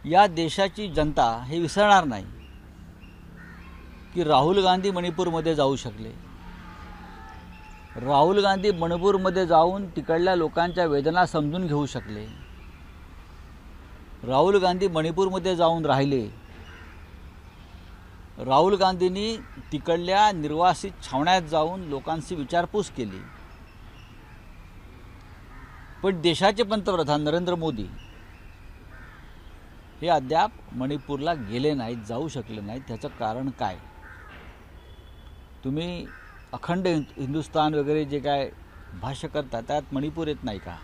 या देशाची जनता हे विसरणार नाही की राहुल गांधी मणिपूरमध्ये जाऊ शकले. राहुल गांधी मणिपूरमध्ये जाऊन तिकडल्या लोकांच्या वेदना समजून घेऊ शकले. राहुल गांधी मणिपूरमध्ये जाऊन राहिले. राहुल गांधींनी तिकडल्या निर्वासित छावण्यात जाऊन लोकांची विचारपूस केली. पण देशाचे पंतप्रधान नरेंद्र मोदी हे अद्याप मणिपूरला गेले नाहीत, जाऊ शकले नाहीत. त्याचं कारण काय? तुम्ही अखंड हिंदुस्तान वगैरे जे काय भाष्य करता त्यात मणिपूर येत नाही का?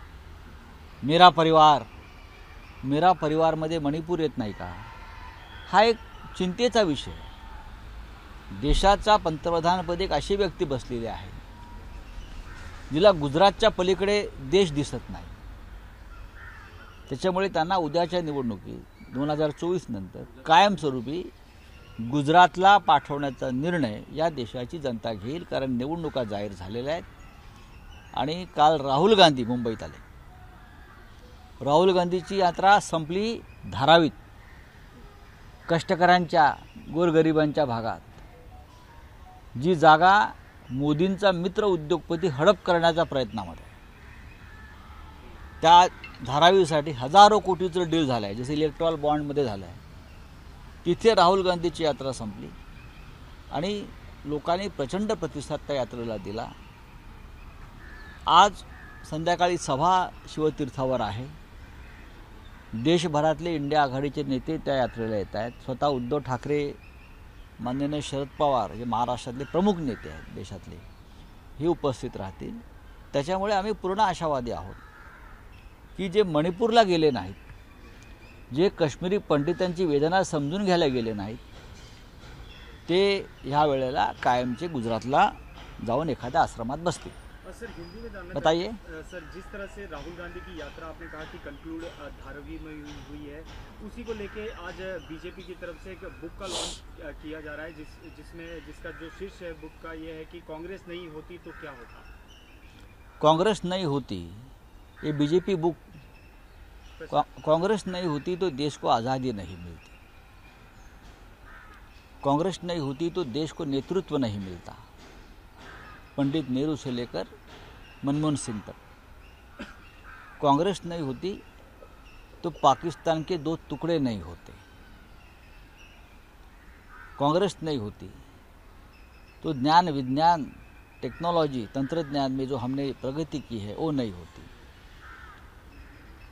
मेरा परिवारमध्ये मणिपूर येत नाही का? हा एक चिंतेचा विषय. देशाचा पंतप्रधानपदी एक अशी व्यक्ती बसलेली आहे जिला गुजरातच्या पलीकडे देश दिसत नाही. त्याच्यामुळे त्यांना उद्याच्या निवडणुकीत 2024 नंतर कायमस्वरूपी गुजरातला पाठवण्याचा निर्णय या देशाची जनता घेईल. कारण निवडणुका जाहीर झालेल्या आहेत. आणि काल राहुल गांधी मुंबईत आले. राहुल गांधीची यात्रा संपली धारावीत, कष्टकऱ्यांच्या गोरगरिबांच्या भागात. जी जागा मोदींचा मित्र उद्योगपती हडप करण्याच्या प्रयत्नामध्ये, त्या धारावीसाठी हजारो कोटीचं डील झालं आहे, जसं इलेक्ट्रॉल बॉन्डमध्ये झालं आहे. तिथे राहुल गांधीची यात्रा संपली आणि लोकांनी प्रचंड प्रतिसाद त्या यात्रेला दिला. आज संध्याकाळी सभा शिवतीर्थावर आहे. देशभरातले इंडिया आघाडीचे नेते त्या यात्रेला येत आहेत. स्वतः उद्धव ठाकरे, माननीय शरद पवार जे महाराष्ट्रातले प्रमुख नेते आहेत देशातले, हे उपस्थित राहतील. त्याच्यामुळे आम्ही पूर्ण आशावादी आहोत की जे मणिपूरला गेले नाहीत, जे काश्मीरी पंडितांची वेदना समजून घ्यायला गेले नाहीत, ते ह्या वेळेला कायमचे गुजरातला जाऊन एखाद्या आश्रमात बसतील. सर हिंदी में जानना बताइए सर, जिस तरह से राहुल गांधी की यात्रा आपने कहा कि कंक्लूड धारावी में हुई है, उसी को लेके आज बीजेपी की तरफ से एक बुक का लॉन्च किया जा रहा है जिसका जो शीर्ष है बुक का ये है कि कांग्रेस नहीं होती तो क्या होता. कांग्रेस नहीं होती, ये बीजेपी बुक. कांग्रेस नहीं होती तो देश को आज़ादी नहीं मिलती. कांग्रेस नहीं होती तो देश को नेतृत्व नहीं मिलता. पंडित नेहरू से लेकर मनमोहन सिंह तक. कांग्रेस नहीं होती तो पाकिस्तान के 2 टुकड़े नहीं होते. कांग्रेस नहीं होती तो ज्ञान विज्ञान टेक्नोलॉजी तंत्रज्ञान में जो हमने प्रगति की है वो नहीं होती.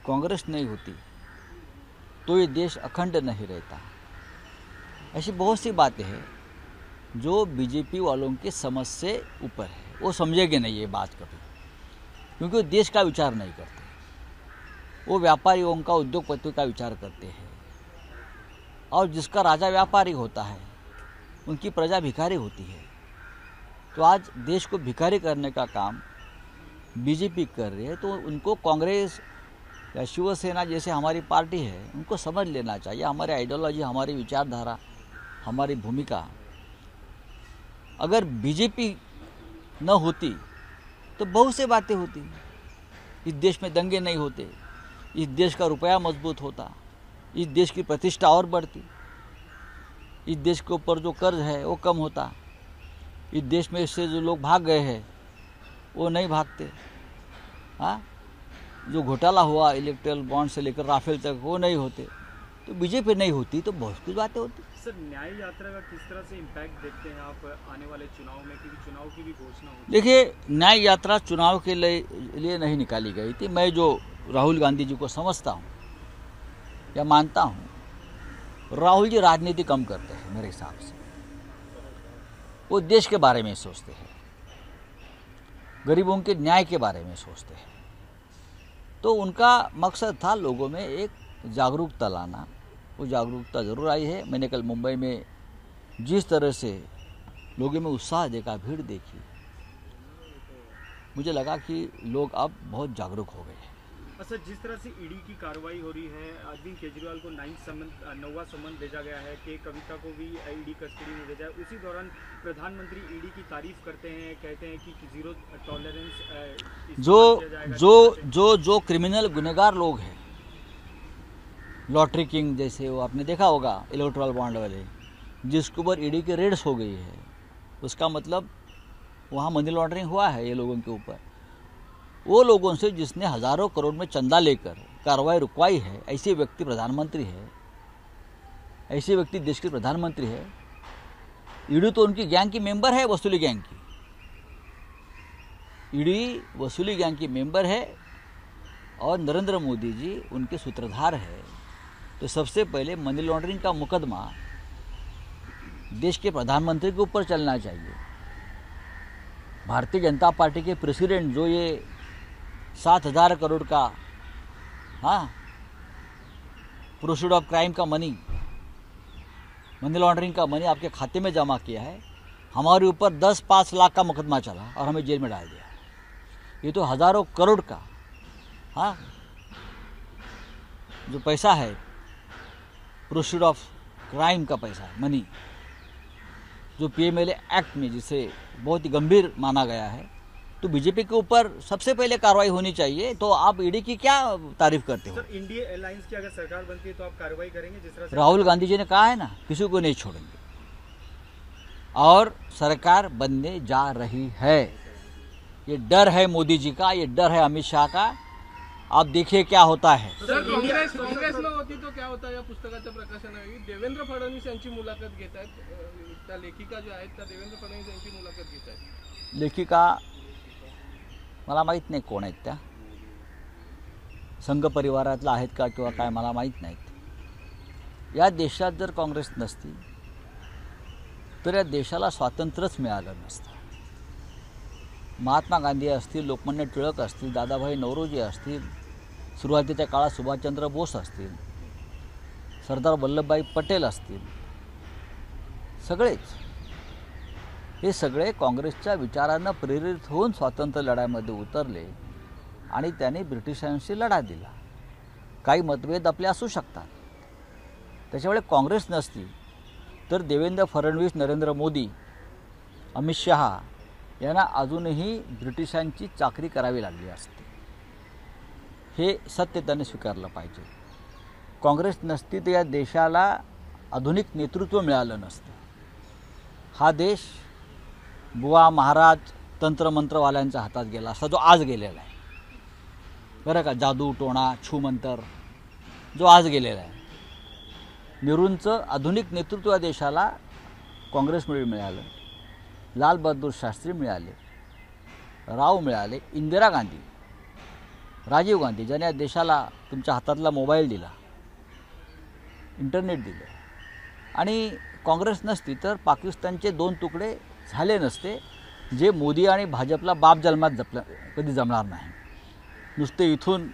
कांग्रेस नहीं होती तो ये देश अखंड नहीं रहता. ऐसी बहुत सी बातें हैं जो बीजेपी वालों के समझ से ऊपर है. वो समझेंगे नहीं ये बात कभी, क्योंकि वो देश का विचार नहीं करते. वो व्यापारियों का, उद्योगपतियों का विचार करते हैं. और जिसका राजा व्यापारी होता है उनकी प्रजा भिखारी होती है. तो आज देश को भिखारी करने का काम बीजेपी कर रही है. तो उनको कांग्रेस या शिवसेना जैसे हमारी पार्टी है उनको समझ लेना चाहिए. हमारी आइडियोलॉजी, हमारी विचारधारा, हमारी भूमिका, अगर बीजेपी न होती तो बहुत सी बातें होती. इस देश में दंगे नहीं होते, इस देश का रुपया मजबूत होता, इस देश की प्रतिष्ठा और बढ़ती, इस देश के ऊपर जो कर्ज है वो कम होता, इस देश में से जो लोग भाग गए हैं वो नहीं भागते. हाँ, जो घोटाला हुआ इलेक्ट्रल बॉन्ड से लेकर राफेल तक वो नहीं होते. तो बीजेपी नहीं होती तो बहुत कुछ बातें होती. सर न्याय यात्रा का किस तरह से इम्पैक्ट देखते हैं आप आने वाले चुनाव में, क्योंकि चुनाव की भी घोषणा होती है. देखिए, न्याय यात्रा चुनाव के लिए नहीं निकाली गई थी. मैं जो राहुल गांधी जी को समझता हूँ या मानता हूँ, राहुल जी राजनीति कम करते हैं मेरे हिसाब से. वो देश के बारे में सोचते हैं, गरीबों के न्याय के बारे में सोचते हैं. तो उनका मकसद था लोगों में एक जागरूकता लाना. वो जागरूकता ज़रूर आई है. मैंने कल मुंबई में जिस तरह से लोगों में उत्साह देखा, भीड़ देखी, मुझे लगा कि लोग अब बहुत जागरूक हो गए हैं. अच्छा, जिस तरह से ईडी की कार्रवाई हो रही है, अरविंद केजरीवाल को 9वां समन भेजा गया है कि कविता को भी ईडी कस्टडी में भेजा है. उसी दौरान प्रधानमंत्री ईडी की तारीफ करते हैं, कहते हैं कि 0 टॉलरेंस. जो क्रिमिनल गुनहगार लोग हैं लॉटरी किंग जैसे वो आपने देखा होगा इलेक्टोरल बॉन्ड वाले, जिसके ऊपर ईडी की रेड्स हो गई है, उसका मतलब वहाँ मनी लॉन्ड्रिंग हुआ है ये लोगों के ऊपर। वो लोगों से जिसने हज़ारों करोड़ में चंदा लेकर कार्रवाई रुकवाई है, ऐसे व्यक्ति प्रधानमंत्री है, ऐसे व्यक्ति देश के प्रधानमंत्री है। ईडी तो उनकी गैंग की मेंबर है, वसूली गैंग की। ईडी वसूली गैंग की मेंबर है और नरेंद्र मोदी जी उनके सूत्रधार है। तो सबसे पहले मनी लॉन्ड्रिंग का मुकदमा देश के प्रधानमंत्री के ऊपर चलना चाहिए। भारतीय जनता पार्टी के प्रेसिडेंट जो ये 7,000 करोड़ का प्रोसीड ऑफ क्राइम का मनी लॉन्ड्रिंग का मनी आपके खाते में जमा किया है, हमारे ऊपर 10-5 लाख का मुकदमा चला और हमें जेल में डाल दिया। ये तो हज़ारों करोड़ का जो पैसा है, प्रोसीड ऑफ क्राइम का पैसा है, मनी, जो पीएमएलए एक्ट में जिसे बहुत ही गंभीर माना गया है। तो बीजेपी के ऊपर सबसे पहले कार्रवाई होनी चाहिए। तो आप ईडी की क्या तारीफ करते हो? सर, इंडिया अलायंस की अगर सरकार बनती है तो आप कार्रवाई करेंगे जिस तरह से? राहुल गांधी जी ने कहा है ना, किसी को नहीं छोड़ेंगे, और सरकार बनने जा रही है। ये डर है मोदी जी का, ये डर है अमित शाह का। आप देखिए क्या होता है। सर, काँग्रेसला होती तो क्या होता? या पुस्तकाच्या प्रकाशनावेळी देवेंद्र फडणवीस यांची मुलाखत घेत आहेत, त्या लेखिका ज्या आहेत त्या देवेंद्र फडणवीस यांची मुलाखत घेत आहेत। लेखिका मला माहीत नाही कोण आहेत त्या, संघ परिवारातला आहेत का किंवा काय मला माहीत नाहीत। या देशात जर काँग्रेस नसती तर या देशाला स्वातंत्र्यच मिळालं नसतं। महात्मा गांधी असतील, लोकमान्य टिळक असतील, दादाभाई नौरोजी असतील, सुरुवातीच्या काळात सुभाषचंद्र बोस असतील, सरदार वल्लभभाई पटेल असतील, सगळेच हे सगळे काँग्रेसच्या विचारांना प्रेरित होऊन स्वातंत्र्य लढ्यामध्ये उतरले आणि त्यांनी ब्रिटिशांशी लढा दिला। काही मतभेद आपले असू शकतात, त्याच्यामुळे काँग्रेस नसती तर देवेंद्र फडणवीस, नरेंद्र मोदी, अमित शहा यांना अजूनही ब्रिटिशांची चाकरी करावी लागली असती। हे सत्य त्यांनी स्वीकारलं पाहिजे। काँग्रेस नसती तर या देशाला आधुनिक नेतृत्व मिळालं नसतं। हा देश बुवा महाराज तंत्रमंत्रवाल्यांच्या हातात गेला असता, जो आज गेलेला आहे, बरं का, जादू टोणा छूमंतर जो आज गेलेला आहे। नेहरूंचं आधुनिक नेतृत्व या देशाला काँग्रेसमुळे मिळालं। लाल बहादूर शास्त्री मिळाले, राव मिळाले, इंदिरा गांधी, राजीव गांधी, ज्याने या देशाला तुमच्या हातातला मोबाईल दिला, इंटरनेट दिलं। आणि काँग्रेस नसती तर पाकिस्तानचे 2 तुकडे झाले नसते, जे मोदी आणि भाजपला बाप जन्मात कधी जमणार नाही। नुसते इथून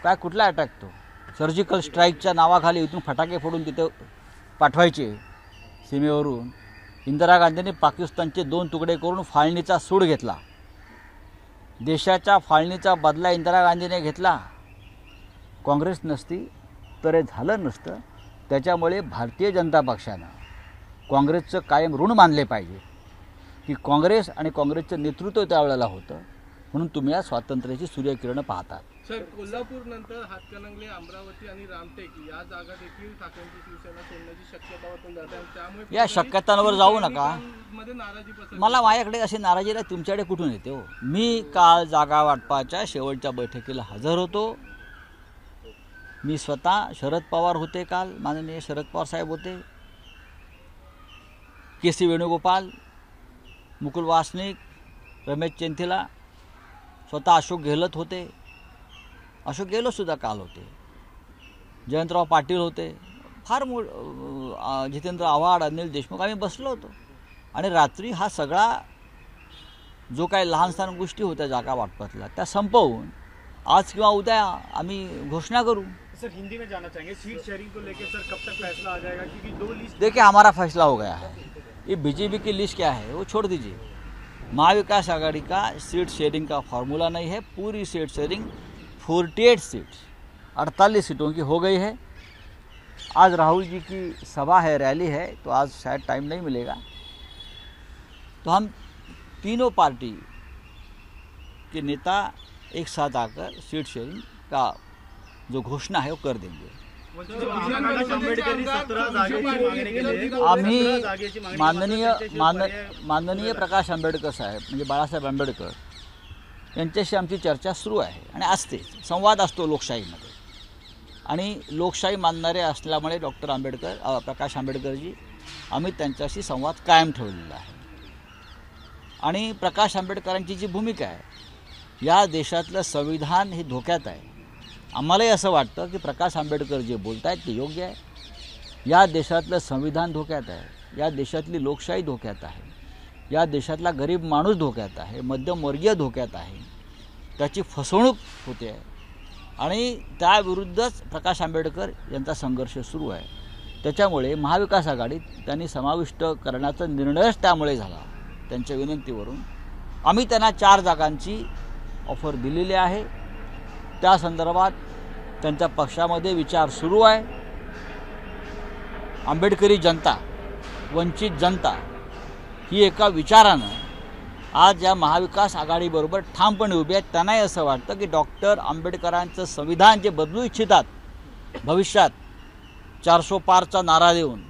काय कुठला अटॅक, तो सर्जिकल स्ट्राईकच्या नावाखाली इथून फटाके फोडून तिथे पाठवायचे सीमेवरून। इंदिरा गांधींनी पाकिस्तानचे 2 तुकडे करून फाळणीचा सूड घेतला। देशाच्या फाळणीचा बदला इंदिरा गांधीने घेतला। काँग्रेस नसती तर हे झालं नसतं। त्याच्यामुळे भारतीय जनता पक्षानं काँग्रेसचं कायम ऋण मानले पाहिजे की काँग्रेस आणि काँग्रेसचं नेतृत्व त्यावेळेला होतं, म्हणून तुम्ही या स्वातंत्र्याची सूर्यकिरणं पाहतात। सर, कोल्हापूर नंतर हातकणंगले, अमरावती आणि रामटेक या जागा देखील ठाकरेंची शिवसेना सोडण्याची शक्यता वाटून जात आहे। त्यामुळे या शक्यतांवर जाऊ नका। नाराजी पसरली। मला माझ्याकडे अशी नाराजी नाही, तुमच्याकडे कुठून येते हो? मी काल जागा वाटपाच्या शेवटच्या बैठकीला हजर होतो। मी स्वतः, शरद पवार होते काल, माननीय शरद पवार साहेब होते, के.सी. वेणुगोपाल, मुकुल वासनिक, रमेश चेंथिला, स्वतः अशोक गेहलोत होते, अशोक गेहलोतसुद्धा काल होते, जयंतराव पाटील होते, फार जितेंद्र आव्हाड, अनिल देशमुख, आम्ही बसलो होतो। आणि रात्री हा सगळा जो काही लहान सहान गोष्टी होत्या जागा वाटपातल्या त्या संपवून आज किंवा उद्या आम्ही घोषणा करू। सर, हिंदी में जाना चाहेंगे, सीट शेयरिंग को लेकर सर कब तक फैसला आ जाएगा? क्योंकि 2 लिस्ट, देखिए हमारा फैसला हो गया है। ये बीजेपी की लिस्ट क्या है वो छोड़ दीजिए। महाविकास आघाड़ी का सीट शेयरिंग का फार्मूला नहीं है। पूरी सीट शेयरिंग 48 सीट्स 48 सीटों की हो गई है। आज राहुल जी की सभा है, रैली है, तो आज शायद टाइम नहीं मिलेगा, तो हम तीनों पार्टी के नेता एक साथ आकर सीट शेयरिंग का जो घोषणा है वो कर देंगे। आम्ही माननीय प्रकाश आंबेडकर साहेब म्हणजे बाळासाहेब आंबेडकर यांच्याशी आमची चर्चा सुरू आहे आणि असते, संवाद असतो लोकशाहीमध्ये. आणि लोकशाही मानणारे असल्यामुळे प्रकाश आंबेडकरजी आम्ही त्यांच्याशी संवाद कायम ठेवलेला आहे. आणि प्रकाश आंबेडकरांची जी भूमिका आहे, या देशातलं संविधान हे धोक्यात आहे. आम्हालाही असं वाटतं की प्रकाश आंबेडकर जे बोलत आहेत ते योग्य आहे. या देशातलं संविधान धोक्यात आहे, या देशातली लोकशाही धोक्यात आहे, या देशातला गरीब माणूस धोक्यात आहे, मध्यमवर्गीय धोक्यात आहे, त्याची फसवणूक होते आहे. आणि त्याविरुद्धच प्रकाश आंबेडकर यांचा संघर्ष सुरू आहे. त्याच्यामुळे महाविकास आघाडीत त्यांनी समाविष्ट करण्याचा निर्णयच त्यामुळे झाला. त्यांच्या विनंतीवरून आम्ही त्यांना 4 जागांची ऑफर दिलेली आहे. त्या संदर्भात त्यांच्या पक्षामध्ये विचार सुरू आहे. आंबेडकरी जनता, वंचित जनता ही एका विचारानं आज या महाविकास आघाडीबरोबर ठामपणे उभी आहे. त्यांनाही असं वाटतं की डॉक्टर आंबेडकरांचं संविधान जे बदलू इच्छितात भविष्यात 400 पारचा नारा देऊन,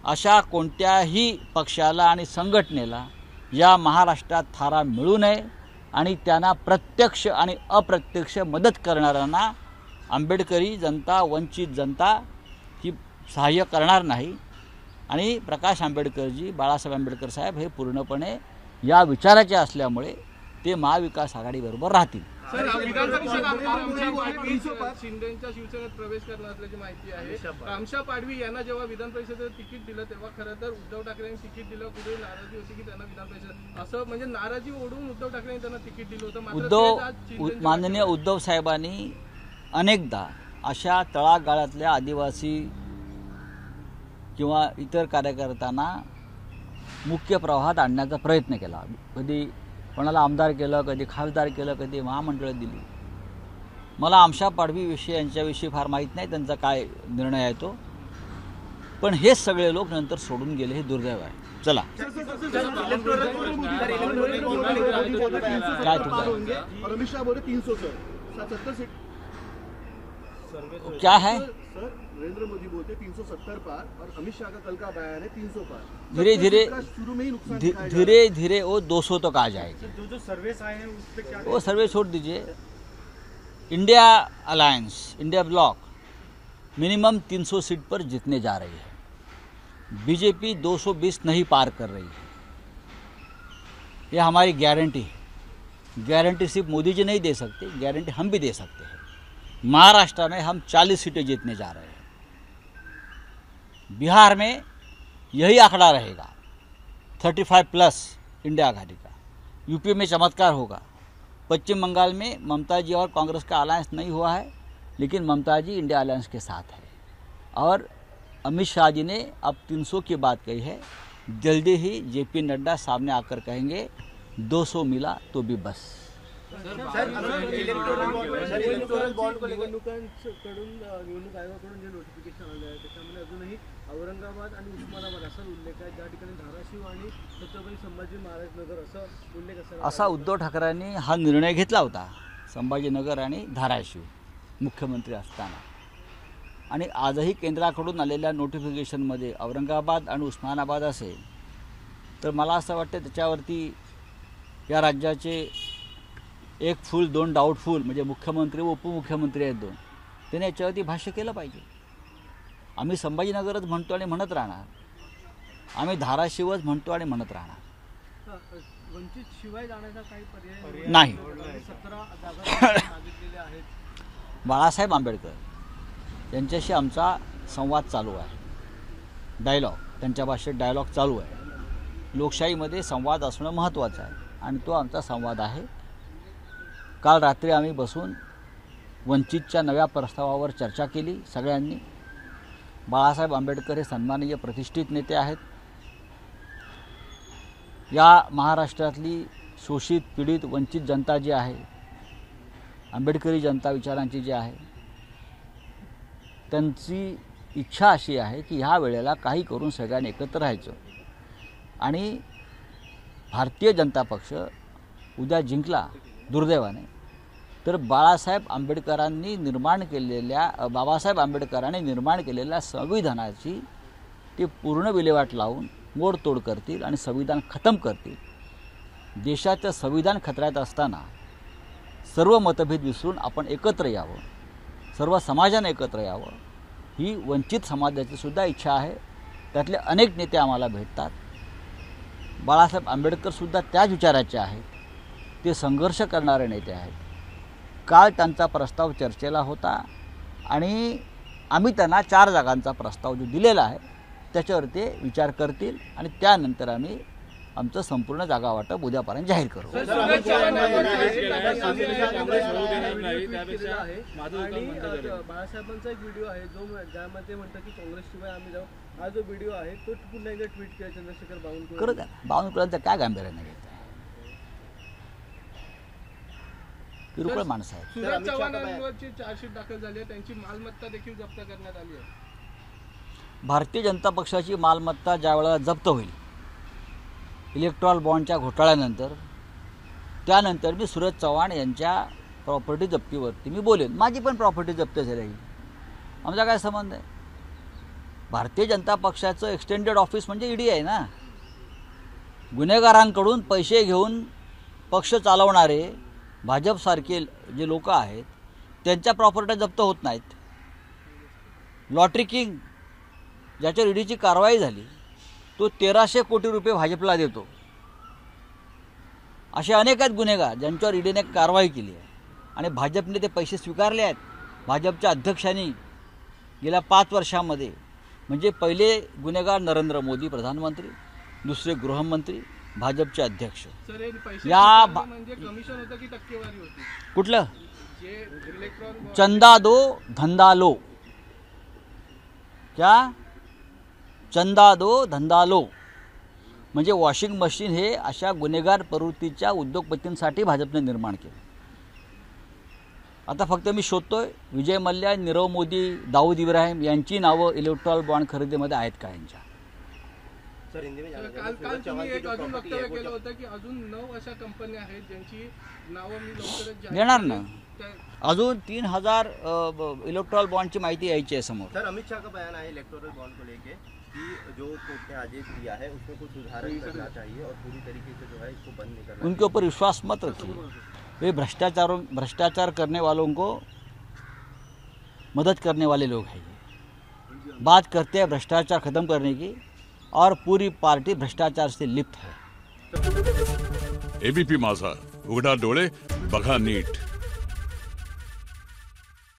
अशा कोणत्याही पक्षाला आणि संघटनेला या महाराष्ट्रात थारा मिळू नये. आणि त्यांना प्रत्यक्ष आणि अप्रत्यक्ष मदत करणाऱ्यांना आंबेडकरी जनता, वंचित जनता ही सहाय्य करणार नाही. आणि प्रकाश आंबेडकरजी, बाळासाहेब आंबेडकर साहेब हे पूर्णपणे या विचाराचे असल्यामुळे ते महाविकास आघाडीबरोबर राहतील. शिंदेच्या शिवसेनेत प्रवेश करणार असल्याची माहिती आहे. रामशा पाडवी यांना जेव्हा विधान परिषदेचं तिकीट दिलं तेव्हा खरं तर उद्धव ठाकरेंनी तिकीट दिलं, कुठे नाराजी होती की त्यांना विधान परिषद असं म्हणजे नाराजी ओढून उद्धव ठाकरेंनी त्यांना तिकीट दिलं होतं. माननीय उद्धव साहेबांनी अनेकदा अशा तळागाळातल्या आदिवासी किंवा इतर कार्यकर्त्यांना मुख्य प्रवाहात आणण्याचा प्रयत्न केला. कधी कोणाला आमदार केलं, कधी खासदार केलं, कधी महामंडळं दिली. मला आमशा पाडवीविषयी यांच्याविषयी फार माहीत नाही त्यांचा काय निर्णय आहे तो. पण हेच सगळे लोक नंतर सोडून गेले, हे दुर्दैव आहे. चला काय क्या है? नरेंद्र मोदी बोलते 370 पार और अमित शाह का कल का बयान है 300 पार. धीरे धीरे वो 200 तक आ जाएगी. जो सर्वेस आए हैं उस पे क्या वो सर्वे छोड़ दीजिए. India alliance, India bloc minimum 300 seat पर जीतने जा रही है. बीजेपी 220 नहीं पार कर रही है. ये हमारी गारंटी है. गारंटी सिर्फ मोदी जी नहीं दे सकते, गारंटी हम भी दे सकते हैं. महाराष्ट्र में हम 40 सीटें जीतने जा रहे हैं. बिहार में यही आंकड़ा रहेगा 35+ इंडिया आघाड़ी का. यूपी में चमत्कार होगा. पश्चिम बंगाल में ममता जी और कांग्रेस का अलायंस नहीं हुआ है, लेकिन ममता जी इंडिया अलायंस के साथ है. और अमित शाह जी ने अब 300 की बात कही है. जल्दी ही जेपी नड्डा सामने आकर कहेंगे 200 मिला तो भी बस. इलेक्टोरल बॉन्ड को लेकर निवडणूक आयोगाकडून जे नोटिफिकेशन आले आहे त्याच्यामध्ये अजूनही औरंगाबाद आणि उस्मानाबाद असा उल्लेख आहे, ज्या ठिकाणी धाराशिव आणि छत्रपती संभाजीनगर नगर असं उल्लेख असा उद्धव ठाकरेंनी हा निर्णय घेतला होता. संभाजीनगर आणि धाराशिव मुख्यमंत्री असताना. आणि आजही केंद्राकडून आलेल्या नोटिफिकेशनमध्ये औरंगाबाद आणि उस्मानाबाद असेल तर मला असं वाटतं त्याच्यावरती या राज्याचे 1 फूल 2 डाऊटफुल म्हणजे मुख्यमंत्री व उपमुख्यमंत्री आहेत 2, त्याने याच्यावरती भाष्य केलं पाहिजे. आम्ही संभाजीनगरच म्हणतो आणि म्हणत राहणार. आम्ही धाराशिवच म्हणतो आणि म्हणत राहणार. वंचित शिवाय जाण्याचा काही पर्याय नाही. 17 जागा मागितलेल्या आहेत. बाळासाहेब आंबेडकर यांच्याशी आमचा संवाद चालू आहे. डायलॉग, त्यांच्या भाषेत डायलॉग चालू आहे. लोकशाहीमध्ये संवाद असणं महत्त्वाचं आहे आणि तो आमचा संवाद आहे. काल रात्री आम्ही बसून वंचितच्या नव्या प्रस्तावावर चर्चा केली सगळ्यांनी. बाळासाहेब आंबेडकर हे सन्माननीय प्रतिष्ठित नेते आहेत. या महाराष्ट्रातली शोषित, पीडित, वंचित जनता जी आहे, आंबेडकरी जनता विचारांची जी आहे, त्यांची इच्छा अशी आहे की ह्या वेळेला काही करून सगळ्यांनी एकत्र राहायचं. आणि भारतीय जनता पक्ष उद्या जिंकला दुर्दैवाने तर बाबासाहेब आंबेडकरांनी निर्माण केलेल्या संविधानाची ते पूर्ण विल्हेवाट लावून मोडतोड करतील आणि संविधान खतम करतील. देशाचं संविधान खतऱ्यात असताना सर्व मतभेद विसरून आपण एकत्र यावं, सर्व समाजाने एकत्र यावं, ही वंचित समाजाची सुद्धा इच्छा आहे. त्यातले अनेक नेते आम्हाला भेटतात. बाळासाहेब आंबेडकरसुद्धा त्याच विचाराचे आहेत. ते संघर्ष करणारे नेते आहेत. काल त्यांचा प्रस्ताव चर्चेला होता आणि आम्ही त्यांना 4 जागांचा प्रस्ताव जो दिलेला आहे त्याच्यावर ते विचार करतील आणि त्यानंतर आम्ही आमचं संपूर्ण जागा वाटप उद्यापर्यंत जाहीर करू. बाळासाहेबांचा एक व्हिडिओ आहे जो ज्यामध्ये म्हणतात की काँग्रेसशिवाय आम्ही जाऊ. हा जो व्हिडिओ आहे तो पुन्हा एकदा ट्विट केला चंद्रशेखर बावनकुळे. करू द्या. बावनकुळेंचं काय गांभीर्याने घेत आहे? किरकोळ माणसं आहेत. सुरेश चव्हाणांवरची चार्जशीट दाखल झाली आहे. त्यांची मालमत्ता देखील जप्त करण्यात आली आहे. भारतीय जनता पक्षाची मालमत्ता ज्यावेळेला जप्त होईल इलेक्ट्रॉल बॉन्डच्या घोटाळ्यानंतर, त्यानंतर मी सुरेश चव्हाण यांच्या प्रॉपर्टी जप्तीवरती मी बोलेन. माझी पण प्रॉपर्टी जप्त झाली, आमचा काय संबंध आहे? भारतीय जनता पक्षाचं एक्सटेंडेड ऑफिस म्हणजे ईडी आहे ना. गुन्हेगारांकडून पैसे घेऊन पक्ष चालवणारे भाजपसारखे जे लोक आहेत त्यांच्या प्रॉपर्ट्या जप्त होत नाहीत. लॉटरी किंग ज्याच्यावर ईडीची कारवाई झाली तो 1300 कोटी रुपये भाजपला देतो. असे अनेक आहेत गुन्हेगार ज्यांच्यावर ईडीने कारवाई केली आहे आणि भाजपने ते पैसे स्वीकारले आहेत. भाजपच्या अध्यक्षांनी गेल्या 5 वर्षामध्ये, म्हणजे पहिले गुन्हेगार नरेंद्र मोदी प्रधानमंत्री, दुसरे गृहमंत्री, भाजपचे अध्यक्ष. या म्हणजे कमिशन होतं की टक्केवारी होती? कुठलं? जे इलेक्ट्रॉन चंदा दो धंदा लो. क्या? चंदा दो धंदा लो. म्हणजे वॉशिंग मशीन हे अशा गुन्हेगार प्रवृत्तीच्या उद्योगपतींसाठी भाजपने निर्माण केलं. आता फक्त मी शोधतोय विजय मल्ल्या, नीरव मोदी, दाऊद इब्राहिम यांची नावं इलेक्ट्रॉल बॉन्ड खरेदीमध्ये आहेत का यांच्या? काल तुम्ही एक अजून वक्तव्य केलं होतं की अजून 9 अशा कंपन्या आहेत ज्यांची नावं मी लवकरच देणार ना. अजून 3000 इलेक्ट्रॉल बॉन्डची माहिती यायची आहे समोर. सर, अमित शाह का बयान है इलेक्टोरल बॉन्ड को लेके कि जो कोर्ट ने आदेश दिया है उसमें कुछ सुधार करना चाहिए और पूरी तरीके से जो है इसको बंद नहीं करना. उनके ऊपर विश्वास मत रखिए. वे भ्रष्टाचार करने वालों को मदद करने वाले लोग हैं. बात करते हैं भ्रष्टाचार खत्म करने की और पूरी पार्टी भ्रष्टाचार से लिप्त है. एबीपी माझा, उघडा डोळे बघा नीट.